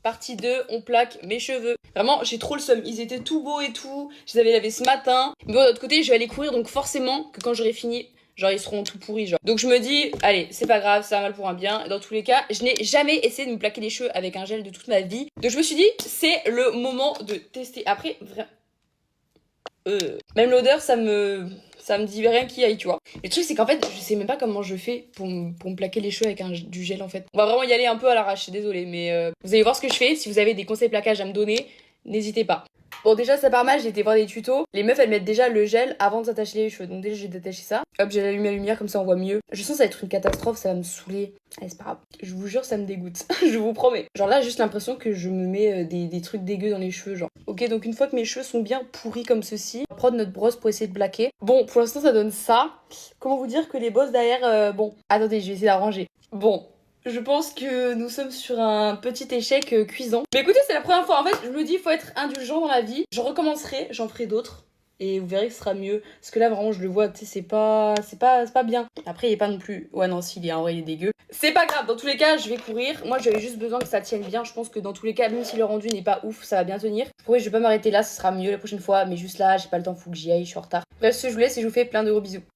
Partie 2, on plaque mes cheveux. Vraiment, j'ai trop le seum. Ils étaient tout beaux et tout. Je les avais lavés ce matin. Mais bon, de l'autre côté, je vais aller courir, donc forcément que quand j'aurai fini, genre ils seront tout pourris, genre. Donc je me dis, allez, c'est pas grave, ça va mal pour un bien. Dans tous les cas, je n'ai jamais essayé de me plaquer les cheveux avec un gel de toute ma vie. Donc je me suis dit, c'est le moment de tester. Après, vraiment... Même l'odeur, ça me dit rien qui aille, tu vois. Le truc, c'est qu'en fait, je sais même pas comment je fais pour me plaquer les cheveux avec du gel, en fait. On va vraiment y aller un peu à l'arrache, désolée, mais vous allez voir ce que je fais. Si vous avez des conseils plaquage à me donner, n'hésitez pas. Bon, déjà, ça part mal, j'ai été voir des tutos. Les meufs, elles mettent déjà le gel avant de s'attacher les cheveux. Donc déjà, j'ai détaché ça. Hop, j'ai allumé la lumière, comme ça on voit mieux. Je sens que ça va être une catastrophe, ça va me saouler. Allez, c'est pas grave. Je vous jure, ça me dégoûte. Je vous promets. Genre là, j'ai juste l'impression que je me mets des trucs dégueux dans les cheveux, genre. Ok, donc une fois que mes cheveux sont bien pourris comme ceci, on va prendre notre brosse pour essayer de plaquer. Bon, pour l'instant, ça donne ça. Comment vous dire que les bosses derrière, bon. Attendez, je vais essayer d'arranger. Bon. Je pense que nous sommes sur un petit échec cuisant. Mais écoutez, c'est la première fois. En fait, je me dis, il faut être indulgent dans la vie. Je recommencerai, j'en ferai d'autres. Et vous verrez que ce sera mieux. Parce que là, vraiment, je le vois, tu sais, c'est pas bien. Après, il est pas non plus... Ouais, non, s'il est en vrai, il est dégueu. C'est pas grave, dans tous les cas, je vais courir. Moi, j'avais juste besoin que ça tienne bien. Je pense que dans tous les cas, même si le rendu n'est pas ouf, ça va bien tenir. Pour je vais pas m'arrêter là, ce sera mieux la prochaine fois. Mais juste là, j'ai pas le temps, faut que j'y aille, je suis en retard. Bref, ce que je vous laisse et je vous fais plein de gros bisous.